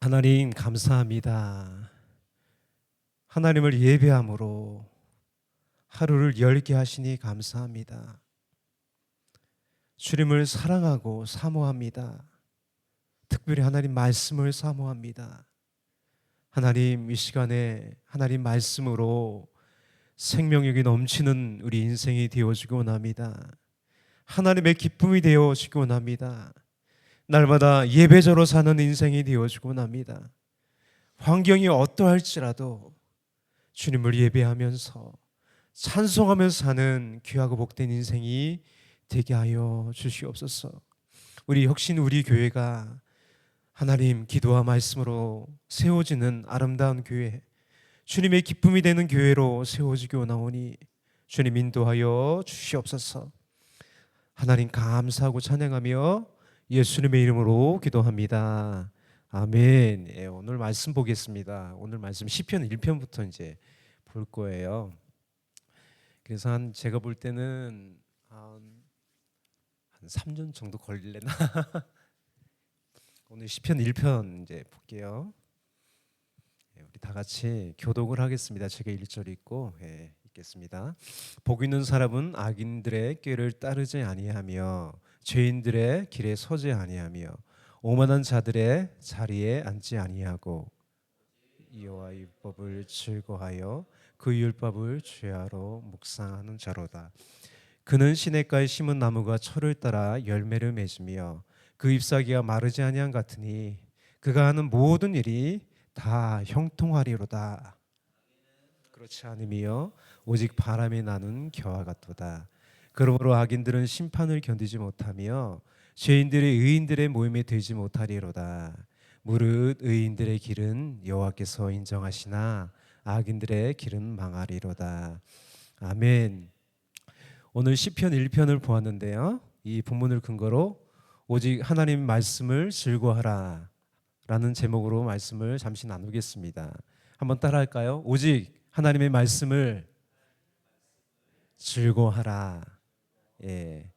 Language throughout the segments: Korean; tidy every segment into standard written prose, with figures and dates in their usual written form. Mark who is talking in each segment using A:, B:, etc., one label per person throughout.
A: 하나님 감사합니다. 하나님을 예배함으로 하루를 열게 하시니 감사합니다. 주님을 사랑하고 사모합니다. 특별히 하나님 말씀을 사모합니다. 하나님, 이 시간에 하나님 말씀으로 생명력이 넘치는 우리 인생이 되어지고 원합니다. 하나님의 기쁨이 되어지고 원합니다. 날마다 예배자로 사는 인생이 되어지고 원합니다. 환경이 어떠할지라도 주님을 예배하면서 찬송하면서 사는 귀하고 복된 인생이 되게 하여 주시옵소서. 우리 혁신 우리 교회가 하나님 기도와 말씀으로 세워지는 아름다운 교회, 주님의 기쁨이 되는 교회로 세워지기 원하오니 주님 인도하여 주시옵소서. 하나님 감사하고 찬양하며 예수님의 이름으로 기도합니다. 아멘. 예, 오늘 말씀 보겠습니다. 오늘 말씀 시편 1편부터 이제 볼 거예요. 그래서 제가 볼 때는 한 3년 정도 걸릴래나? 오늘 시편 1편 이제 볼게요. 예, 우리 다 같이 교독을 하겠습니다. 제가 1절 읽고 읽겠습니다. 복 있는 사람은 악인들의 꾀를 따르지 아니하며 죄인들의 길에 서지 아니하며 오만한 자들의 자리에 앉지 아니하고 여호와의 율법을 즐거하여 그 율법을 주야로 묵상하는 자로다. 그는 시냇가에 심은 나무가 철을 따라 열매를 맺으며 그 잎사귀가 마르지 아니한 같으니 그가 하는 모든 일이 다 형통하리로다. 그렇지 않으며 오직 바람이 나는 겨와 같도다. 그러므로 악인들은 심판을 견디지 못하며 죄인들이 의인들의 모임에 들지 못하리로다. 무릇 의인들의 길은 여호와께서 인정하시나 악인들의 길은 망하리로다. 아멘. 오늘 시편 1편을 보았는데요. 이 본문을 근거로 오직 하나님 말씀을 즐거워하라 라는 제목으로 말씀을 잠시 나누겠습니다. 한번 따라할까요? 오직 하나님의 말씀을 즐거워하라. 예.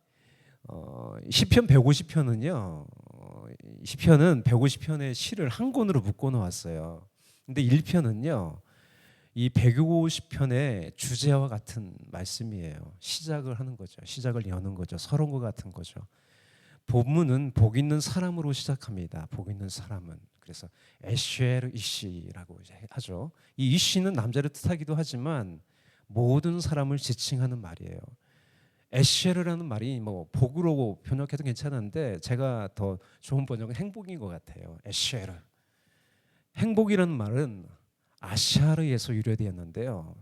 A: 시편 150편은요. 시편은 150편의 시를 한 권으로 묶어 놓았어요. 근데 1편은요. 이 150편의 주제와 같은 말씀이에요. 시작을 하는 거죠. 시작을 여는 거죠. 서론과 같은 거죠. 본문은 복 있는 사람으로 시작합니다. 복 있는 사람은. 그래서 에쉐르 이시라고 하죠. 이 이시는 남자를 뜻하기도 하지만 모든 사람을 지칭하는 말이에요. 에쉐르라는 말이 뭐 복으로 번역해도 괜찮은데 제가 더 좋은 번역은 행복인 것 같아요. 에쉐르. 행복이라는 말은 아샤르에서 유래되었는데요.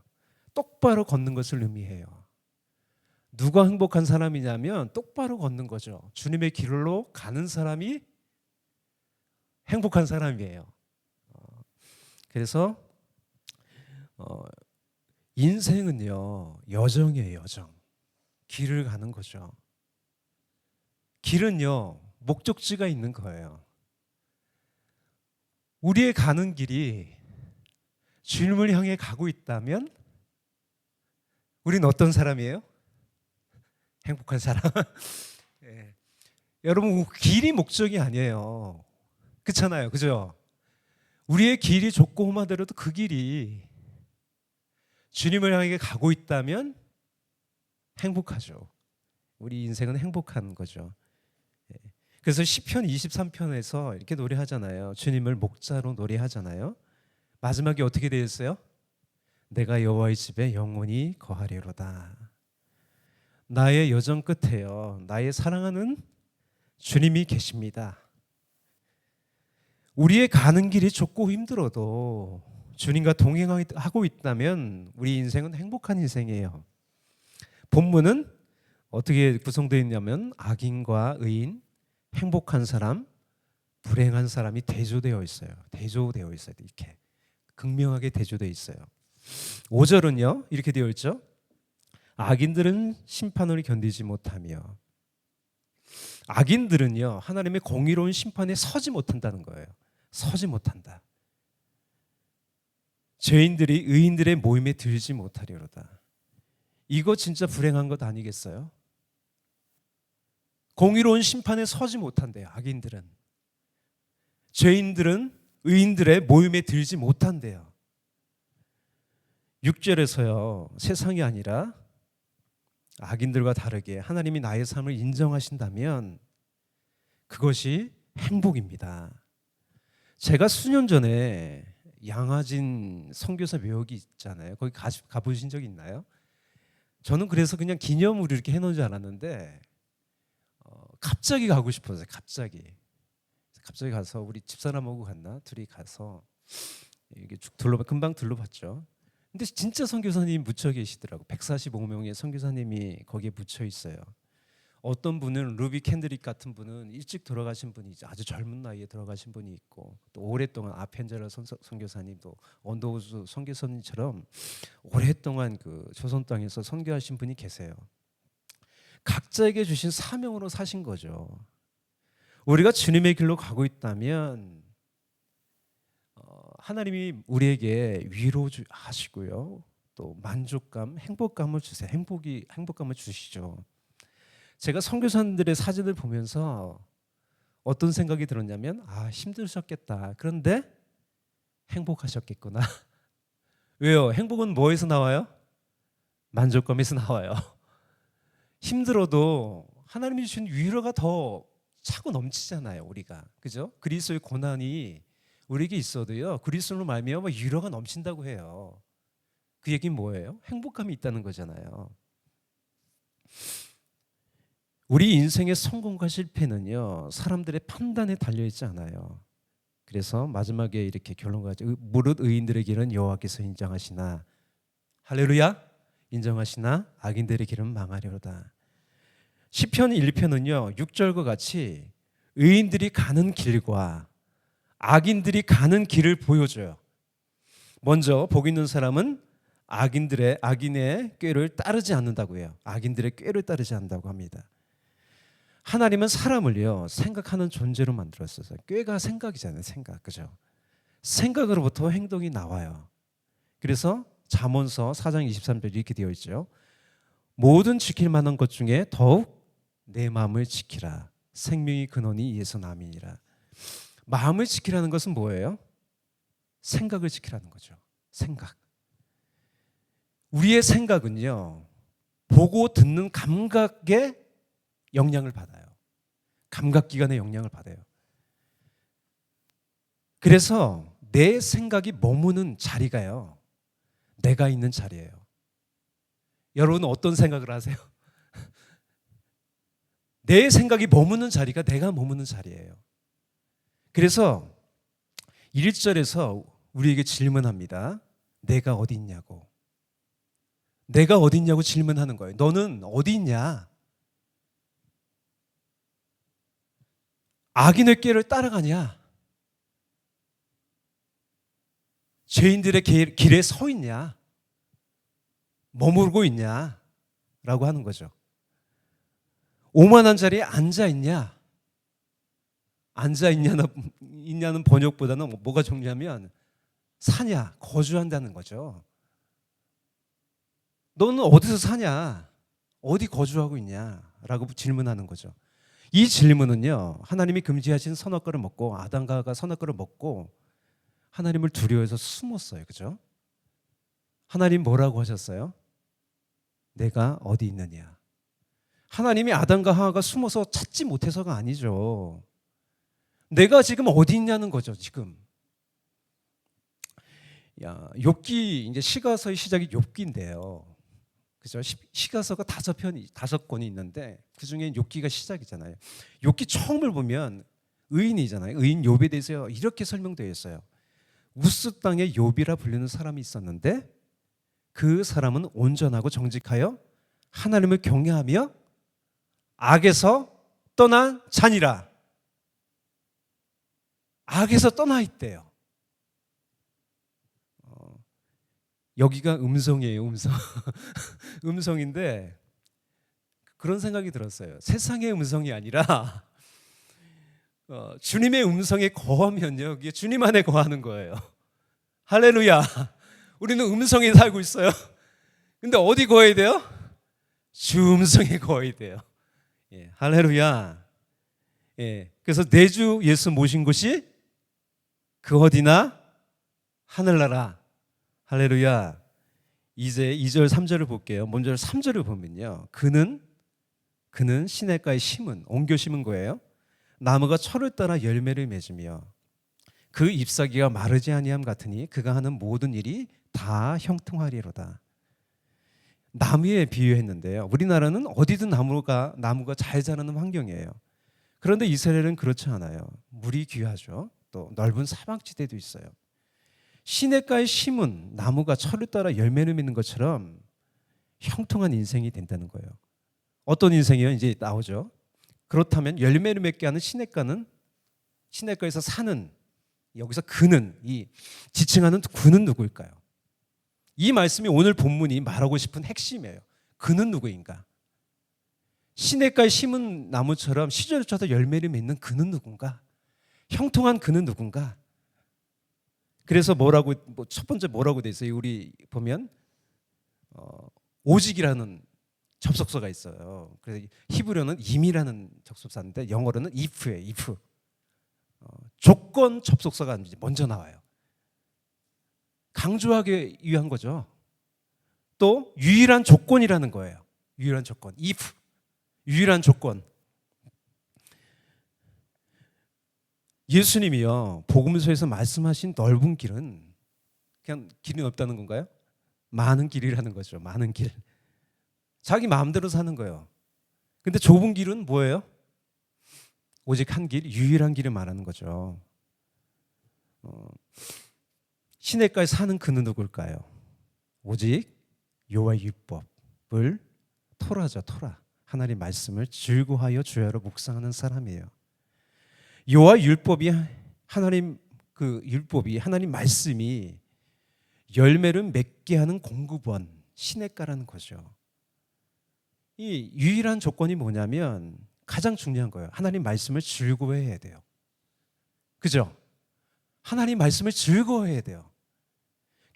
A: 똑바로 걷는 것을 의미해요. 누가 행복한 사람이냐면 똑바로 걷는 거죠. 주님의 길로 가는 사람이 행복한 사람이에요. 그래서 인생은요, 여정이에요, 여정. 길을 가는 거죠. 길은요, 목적지가 있는 거예요. 우리의 가는 길이 주님을 향해 가고 있다면 우리는 어떤 사람이에요? 행복한 사람. 예. 여러분, 길이 목적이 아니에요. 그렇잖아요, 그죠? 우리의 길이 좁고 험하더라도 그 길이 주님을 향해 가고 있다면 행복하죠. 우리 인생은 행복한 거죠. 예. 그래서 시편 23편에서 이렇게 노래하잖아요. 주님을 목자로 노래하잖아요. 마지막에 어떻게 되어 있어요? 내가 여호와의 집에 영원히 거하리로다. 나의 여정 끝에요, 나의 사랑하는 주님이 계십니다. 우리의 가는 길이 좁고 힘들어도 주님과 동행하고 있다면 우리 인생은 행복한 인생이에요. 본문은 어떻게 구성되어 있냐면 악인과 의인, 행복한 사람, 불행한 사람이 대조되어 있어요. 대조되어 있어요. 이렇게 극명하게 대조되어 있어요. 5절은요 이렇게 되어 있죠. 악인들은 심판을 견디지 못하며, 악인들은요 하나님의 공의로운 심판에 서지 못한다는 거예요. 서지 못한다. 죄인들이 의인들의 모임에 들지 못하리로다. 이거 진짜 불행한 것 아니겠어요? 공의로운 심판에 서지 못한대요. 악인들은. 죄인들은 의인들의 모임에 들지 못한대요. 6절에서요. 세상이 아니라 악인들과 다르게 하나님이 나의 삶을 인정하신다면 그것이 행복입니다. 제가 수년 전에 양화진 선교사 묘역이 있잖아요. 거기 가보신 적 있나요? 저는 그래서 그냥 기념으로 이렇게 해놓은 줄 알았는데 갑자기 가고 싶었어요. 갑자기 가서 우리 집사람하고 갔나? 둘이 가서 이게 쭉 금방 둘러봤죠. 근데 진짜 선교사님이 묻혀 계시더라고. 145명의 선교사님이 거기에 묻혀 있어요. 어떤 분은 루비 캔드릭 같은 분은 일찍 돌아가신 분이 아주 젊은 나이에 돌아가신 분이 있고, 또 오랫동안 아펜젤러 선교사님도 언더우즈 선교사님처럼 오랫동안 그 조선 땅에서 선교하신 분이 계세요. 각자에게 주신 사명으로 사신 거죠. 우리가 주님의 길로 가고 있다면 하나님이 우리에게 위로하시고요, 또 만족감, 행복감을 주세요. 행복감을 주시죠. 제가 선교사님들의 사진을 보면서 어떤 생각이 들었냐면, 힘드셨겠다. 그런데 행복하셨겠구나. 왜요? 행복은 뭐에서 나와요? 만족감에서 나와요. 힘들어도 하나님이 주신 위로가 더 차고 넘치잖아요, 우리가. 그죠? 그리스도의 고난이 우리에게 있어도요, 그리스도로 말미암아 위로가 넘친다고 해요. 그 얘기는 뭐예요? 행복감이 있다는 거잖아요. 우리 인생의 성공과 실패는요, 사람들의 판단에 달려있지 않아요. 그래서 마지막에 이렇게 결론까지, 무릇 의인들의 길은 여호와께서 인정하시나, 할렐루야, 인정하시나 악인들의 길은 망하리로다. 시편 1편은요 6절과 같이 의인들이 가는 길과 악인들이 가는 길을 보여줘요. 먼저 복 있는 사람은 악인의 꾀를 따르지 않는다고 해요. 악인들의 꾀를 따르지 않는다고 합니다. 하나님은 사람을요 생각하는 존재로 만들었어요. 꾀가 생각이잖아요. 생각, 그죠? 생각으로부터 행동이 나와요. 그래서 잠언서 4장 23절 이렇게 되어 있죠. 모든 지킬 만한 것 중에 더욱 내 마음을 지키라. 생명의 근원이 이에서 남이니라. 마음을 지키라는 것은 뭐예요? 생각을 지키라는 거죠. 생각. 우리의 생각은요, 보고 듣는 감각의 영향을 받아요. 감각기관의 영향을 받아요. 그래서 내 생각이 머무는 자리가요, 내가 있는 자리예요. 여러분은 어떤 생각을 하세요? 내 생각이 머무는 자리가 내가 머무는 자리예요. 그래서 1절에서 우리에게 질문합니다. 내가 어디 있냐고. 내가 어디 있냐고 질문하는 거예요. 너는 어디 있냐? 악인의 꾀를 따라가냐? 죄인들의 길에 서 있냐? 머물고 있냐? 라고 하는 거죠. 오만한 자리에 앉아 있냐? 앉아 있냐는 번역보다는 뭐가 중요하면 사냐, 거주한다는 거죠. 너는 어디서 사냐? 어디 거주하고 있냐? 라고 질문하는 거죠. 이 질문은요, 하나님이 금지하신 선악과를 먹고, 아담과 하와가 선악과를 먹고 하나님을 두려워해서 숨었어요. 그죠? 하나님 뭐라고 하셨어요? 내가 어디 있느냐? 하나님이 아담과 하와가 숨어서 찾지 못해서가 아니죠. 내가 지금 어디 있냐는 거죠. 지금 욥기, 이제 시가서의 시작이 욥기인데요, 그죠? 시가서가 5권이 있는데 그 중에 욥기가 시작이잖아요. 욥기 처음을 보면 의인이잖아요. 의인 욥에 대해서 이렇게 설명되어 있어요. 우스 땅에 욥이라 불리는 사람이 있었는데 그 사람은 온전하고 정직하여 하나님을 경외하며 악에서 떠난 자니라. 악에서 떠나 있대요. 여기가 음성이에요. 음성. 음성인데 그런 생각이 들었어요. 세상의 음성이 아니라 주님의 음성에 거하면요, 이게 주님 안에 거하는 거예요. 할렐루야. 우리는 음성에 살고 있어요. 근데 어디 거해야 돼요? 주 음성에 거해야 돼요. 예, 할렐루야. 예, 그래서 내 주 예수 모신 곳이 그 어디나 하늘나라. 할렐루야. 이제 2절 3절을 볼게요. 먼저 3절을 보면요. 그는 시냇가에 심은, 옮겨 심은 거예요. 나무가 철을 따라 열매를 맺으며 그 잎사귀가 마르지 아니함 같으니 그가 하는 모든 일이 다 형통하리로다. 나무에 비유했는데요. 우리나라는 어디든 나무가 잘 자라는 환경이에요. 그런데 이스라엘은 그렇지 않아요. 물이 귀하죠. 또 넓은 사막지대도 있어요. 시냇가에 심은 나무가 철을 따라 열매를 맺는 것처럼 형통한 인생이 된다는 거예요. 어떤 인생이요? 이제 나오죠. 그렇다면 열매를 맺게 하는 시냇가에서 사는, 여기서 그는, 이 지칭하는 그는 누구일까요? 이 말씀이 오늘 본문이 말하고 싶은 핵심이에요. 그는 누구인가? 시냇가에 심은 나무처럼 시절을 쳐서 열매를 맺는 그는 누군가? 형통한 그는 누군가? 그래서 첫 번째 뭐라고 돼 있어요? 우리 보면 오직이라는 접속사가 있어요. 그래서 히브리어는 임이라는 접속사인데 영어로는 if예요. if. 조건 접속사가 먼저 나와요. 강조하기 위한 거죠. 또 유일한 조건이라는 거예요. 유일한 조건. if. 유일한 조건. 예수님이요. 복음서에서 말씀하신 넓은 길은 그냥 길이 없다는 건가요? 많은 길이라는 거죠. 많은 길. 자기 마음대로 사는 거예요. 근데 좁은 길은 뭐예요? 오직 한 길, 유일한 길을 말하는 거죠. 시냇가에 사는 그는 누굴까요? 오직 여호와의 율법을 토라죠. 토라. 하나님의 말씀을 즐거워하여 주야로 묵상하는 사람이에요. 여호와의 율법이 하나님 말씀이 열매를 맺게 하는 공급원, 시냇가라는 거죠. 이 유일한 조건이 뭐냐면 가장 중요한 거예요. 하나님 말씀을 즐거워해야 돼요. 그죠? 하나님 말씀을 즐거워해야 돼요.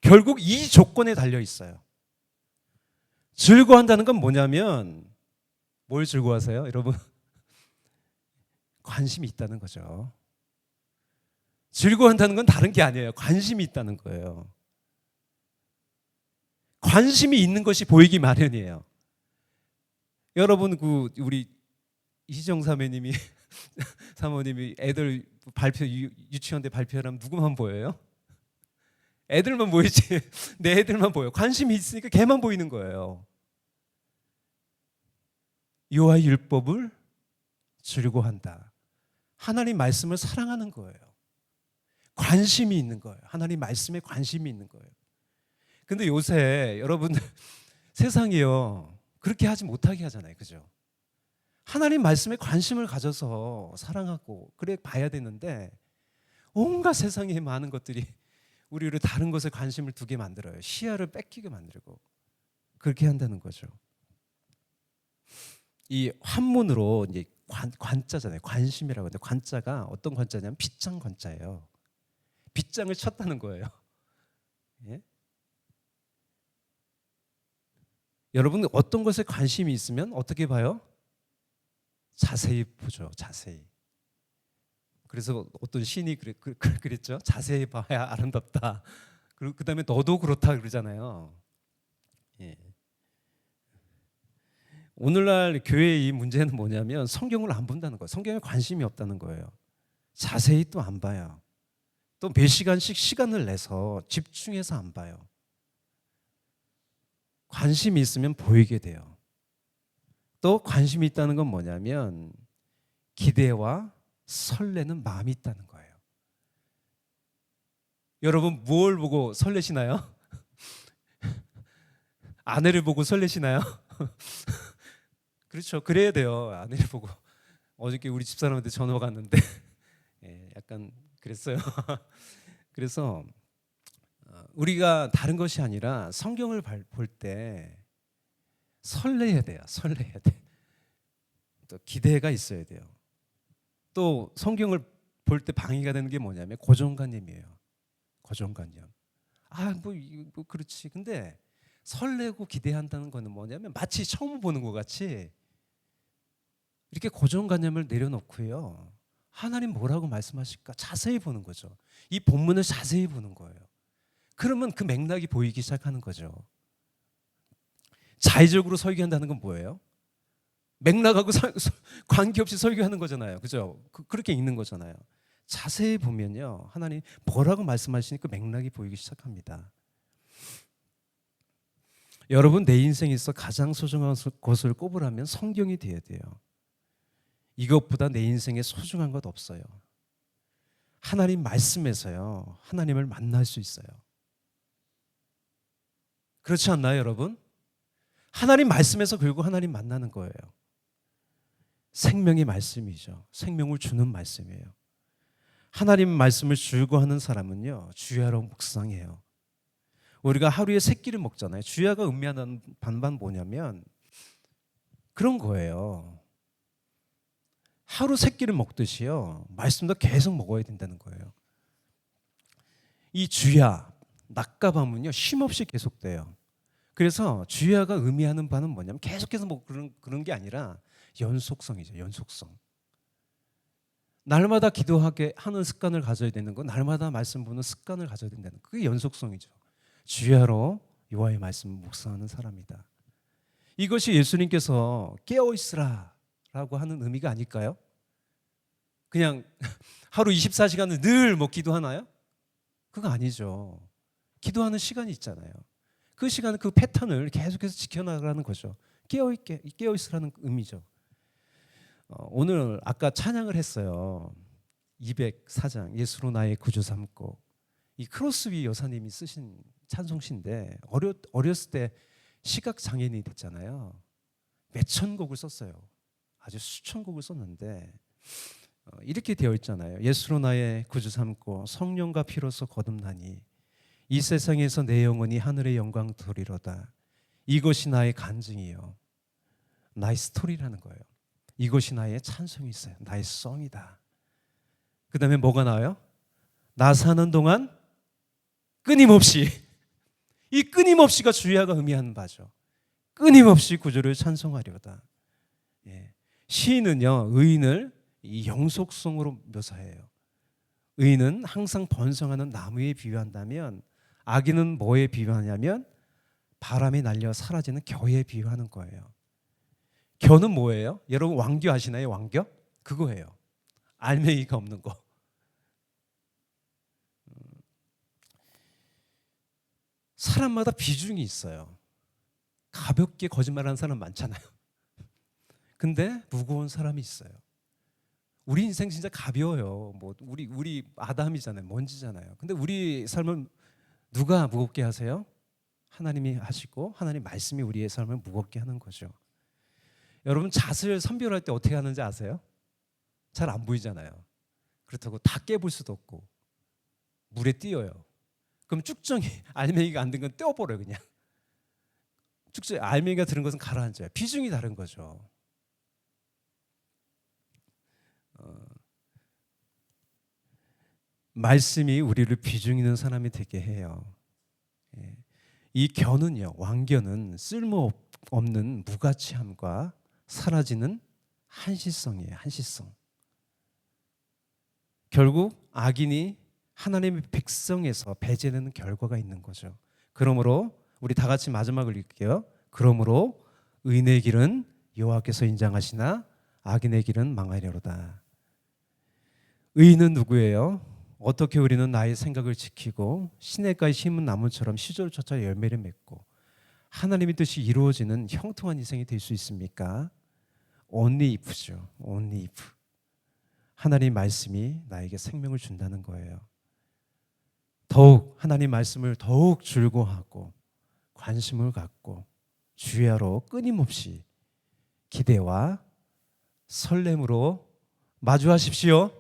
A: 결국 이 조건에 달려 있어요. 즐거워한다는 건 뭐냐면 뭘 즐거워하세요? 여러분 관심이 있다는 거죠. 즐거워한다는 건 다른 게 아니에요. 관심이 있다는 거예요. 관심이 있는 것이 보이기 마련이에요. 여러분 우리 이시정 사모님이 애들 유치원 때 발표하면 누구만 보여요? 애들만 보이지. 내 애들만 보여. 관심이 있으니까 걔만 보이는 거예요. 여호와의 율법을 즐거워한다. 하나님 말씀을 사랑하는 거예요. 관심이 있는 거예요. 하나님 말씀에 관심이 있는 거예요. 근데 요새 여러분들 세상이요. 그렇게 하지 못하게 하잖아요. 그죠? 하나님 말씀에 관심을 가져서 사랑하고 그래 봐야 되는데 온갖 세상에 많은 것들이 우리를 다른 것에 관심을 두게 만들어요. 시야를 뺏기게 만들고 그렇게 한다는 거죠. 이 한문으로 이제 관자잖아요. 관심이라고 하는데 관자가 어떤 관자냐면 빗장 관자예요. 빗장을 쳤다는 거예요. 예? 여러분 어떤 것에 관심이 있으면 어떻게 봐요? 자세히 보죠. 자세히. 그래서 어떤 시인이 그랬죠. 자세히 봐야 아름답다. 그리고 그다음에 너도 그렇다 그러잖아요. 예. 오늘날 교회의 이 문제는 뭐냐면 성경을 안 본다는 거예요. 성경에 관심이 없다는 거예요. 자세히 또 안 봐요. 또 몇 시간씩 시간을 내서 집중해서 안 봐요. 관심이 있으면 보이게 돼요. 또 관심이 있다는 건 뭐냐면 기대와 설레는 마음이 있다는 거예요. 여러분 뭘 보고 설레시나요? 아내를 보고 설레시나요? 그렇죠. 그래야 돼요. 아내를 보고. 어저께 우리 집사람한테 전화가 왔는데 예, 약간 그랬어요. 그래서 우리가 다른 것이 아니라 성경을 볼 때 설레야 돼요. 설레야 돼. 또 기대가 있어야 돼요. 또 성경을 볼 때 방해가 되는 게 뭐냐면 고정관념이에요. 고정관념. 뭐 그렇지. 근데 설레고 기대한다는 거는 뭐냐면 마치 처음 보는 것 같이 이렇게 고정관념을 내려놓고요. 하나님 뭐라고 말씀하실까 자세히 보는 거죠. 이 본문을 자세히 보는 거예요. 그러면 그 맥락이 보이기 시작하는 거죠. 자의적으로 설교한다는 건 뭐예요? 맥락하고 관계없이 설교하는 거잖아요. 그죠? 그렇게 읽는 거잖아요. 자세히 보면요, 하나님 뭐라고 말씀하시니까 맥락이 보이기 시작합니다. 여러분, 내 인생에서 가장 소중한 것을 꼽으라면 성경이 되어야 돼요. 이것보다 내 인생에 소중한 것 없어요. 하나님 말씀에서요, 하나님을 만날 수 있어요. 그렇지 않나요, 여러분? 하나님 말씀에서 결국 하나님 만나는 거예요. 생명의 말씀이죠. 생명을 주는 말씀이에요. 하나님 말씀을 즐거워하는 사람은요, 주야로 묵상해요. 우리가 하루에 3끼를 먹잖아요. 주야가 의미하는 반반 뭐냐면 그런 거예요. 하루 3끼를 먹듯이요, 말씀도 계속 먹어야 된다는 거예요. 이 주야, 낮과 밤은요, 쉼없이 계속돼요. 그래서 주야가 의미하는 바는 뭐냐면 계속해서 뭐 그런 게 아니라 연속성이죠. 연속성. 날마다 기도하게 하는 습관을 가져야 되는 거, 날마다 말씀 보는 습관을 가져야 된다는 거. 그게 연속성이죠. 주야로 여호와의 말씀을 묵상하는 사람이다. 이것이 예수님께서 깨어 있으라라고 하는 의미가 아닐까요? 그냥 하루 24시간을 늘 뭐 기도하나요? 그거 아니죠. 기도하는 시간이 있잖아요. 그 시간, 그 패턴을 계속해서 지켜나가는 거죠. 깨어 있으라는 의미죠. 오늘 아까 찬양을 했어요. 204장 예수로 나의 구주 삼고, 이 크로스비 여사님이 쓰신 찬송시인데 어렸을 때 시각 장애인이 됐잖아요. 몇천 곡을 썼어요. 아주 수천 곡을 썼는데 이렇게 되어 있잖아요. 예수로 나의 구주 삼고 성령과 피로써 거듭나니 이 세상에서 내 영혼이 하늘의 영광 돌리로다. 이것이 나의 간증이요, 나의 스토리라는 거예요. 이것이 나의 찬송이 있어요. 나의 송이다. 그 다음에 뭐가 나와요? 나 사는 동안 끊임없이, 이 끊임없이가 주야가 의미하는 바죠. 끊임없이 구주를 찬송하려다. 예. 시인은요, 의인을 이 영속성으로 묘사해요. 의인은 항상 번성하는 나무에 비유한다면, 악인은 뭐에 비유하냐면 바람에 날려 사라지는 겨에 비유하는 거예요. 겨는 뭐예요? 여러분 왕겨 아시나요? 왕겨? 그거예요. 알맹이가 없는 거. 사람마다 비중이 있어요. 가볍게 거짓말하는 사람 많잖아요. 근데 무거운 사람이 있어요. 우리 인생 진짜 가벼워요. 뭐 우리 아담이잖아요. 먼지잖아요. 근데 우리 삶은 누가 무겁게 하세요? 하나님이 하시고 하나님 말씀이 우리의 삶을 무겁게 하는 거죠. 여러분 잣을 선별할 때 어떻게 하는지 아세요? 잘 안 보이잖아요. 그렇다고 다 깨볼 수도 없고 물에 띄어요. 그럼 쭉정이 알맹이가 안 든 건 떼어버려요. 그냥 쭉정 알맹이가 들은 것은 가라앉아요. 비중이 다른 거죠. 말씀이 우리를 비중 있는 사람이 되게 해요. 예. 이 겨는요, 왕겨는 쓸모없는 무가치함과 사라지는 한시성이에요. 한시성. 결국 악인이 하나님의 백성에서 배제되는 결과가 있는 거죠. 그러므로 우리 다 같이 마지막을 읽을게요. 그러므로 의인의 길은 여호와께서 인정하시나 악인의 길은 망하리로다. 의인은 누구예요? 어떻게 우리는 나의 생각을 지키고 시냇가에 심은 나무처럼 시절조차 열매를 맺고 하나님의 뜻이 이루어지는 형통한 인생이 될 수 있습니까? Only if죠. Only if. 하나님 말씀이 나에게 생명을 준다는 거예요. 더욱 하나님 말씀을 더욱 즐거워하고 관심을 갖고 주야로 끊임없이 기대와 설렘으로 마주하십시오.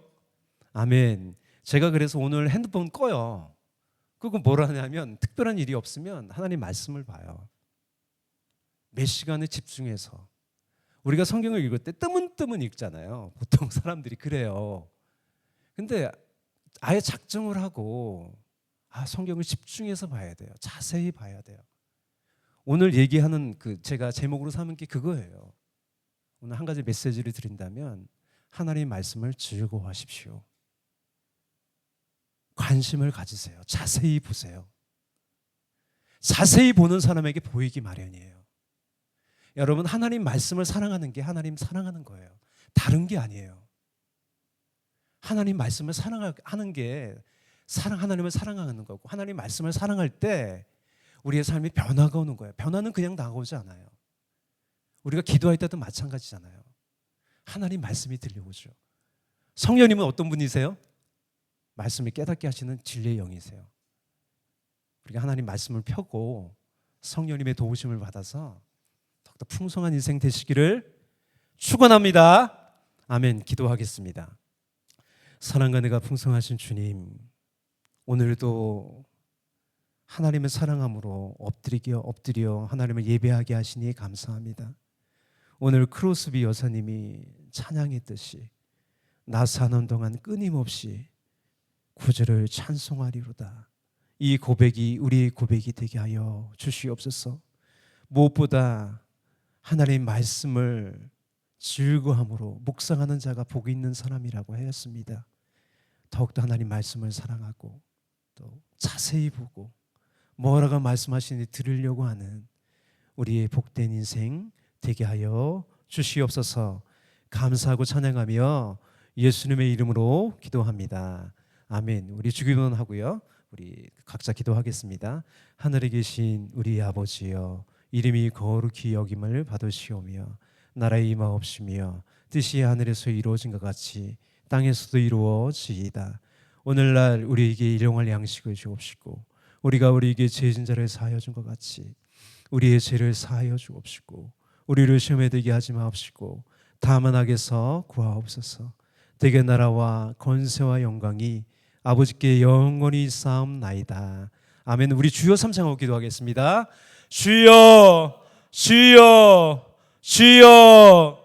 A: 아멘. 제가 그래서 오늘 핸드폰 꺼요. 그거 뭐라 하냐면 특별한 일이 없으면 하나님 말씀을 봐요. 몇 시간을 집중해서. 우리가 성경을 읽을 때 뜨문뜨문 읽잖아요. 보통 사람들이 그래요. 근데 아예 작정을 하고 성경을 집중해서 봐야 돼요. 자세히 봐야 돼요. 오늘 얘기하는 제가 제목으로 삼은 게 그거예요. 오늘 한 가지 메시지를 드린다면 하나님 말씀을 즐거워하십시오. 관심을 가지세요. 자세히 보세요. 자세히 보는 사람에게 보이기 마련이에요. 여러분, 하나님 말씀을 사랑하는 게 하나님 사랑하는 거예요. 다른 게 아니에요. 하나님 말씀을 사랑하는 게 하나님을 사랑하는 거고, 하나님 말씀을 사랑할 때 우리의 삶에 변화가 오는 거예요. 변화는 그냥 나오지 않아요. 우리가 기도할 때도 마찬가지잖아요. 하나님 말씀이 들려오죠. 성령님은 어떤 분이세요? 말씀을 깨닫게 하시는 진리의 영이세요. 우리가 하나님 말씀을 펴고 성령님의 도우심을 받아서 더욱더 풍성한 인생 되시기를 축원합니다. 아멘. 기도하겠습니다. 사랑과 은혜가 풍성하신 주님, 오늘도 하나님을 사랑함으로 엎드려 하나님을 예배하게 하시니 감사합니다. 오늘 크로스비 여사님이 찬양했듯이 나 사는 동안 끊임없이 구주를 찬송하리로다. 이 고백이 우리의 고백이 되게 하여 주시옵소서. 무엇보다 하나님의 말씀을 즐거함으로 묵상하는 자가 복이 있는 사람이라고 하였습니다. 더욱더 하나님 말씀을 사랑하고 또 자세히 보고 뭐라고 말씀하시는지 들으려고 하는 우리의 복된 인생 되게 하여 주시옵소서. 감사하고 찬양하며 예수님의 이름으로 기도합니다. 아멘. 우리 주기도문하고요. 우리 각자 기도하겠습니다. 하늘에 계신 우리 아버지여, 이름이 거룩히 여김을 받으시오며 나라의 임하옵시며 뜻이 하늘에서 이루어진 것 같이 땅에서도 이루어지이다. 오늘날 우리에게 일용할 양식을 주옵시고 우리가 우리에게 죄진 자를 사하여 준 것 같이 우리의 죄를 사하여 주옵시고 우리를 시험에 들게 하지 마옵시고 다만 악에서 구하옵소서. 대개 나라와 권세와 영광이 아버지께 영원히 쌓옵나이다. 아멘. 우리 주여 삼창하고 기도하겠습니다. 주여 주여 주여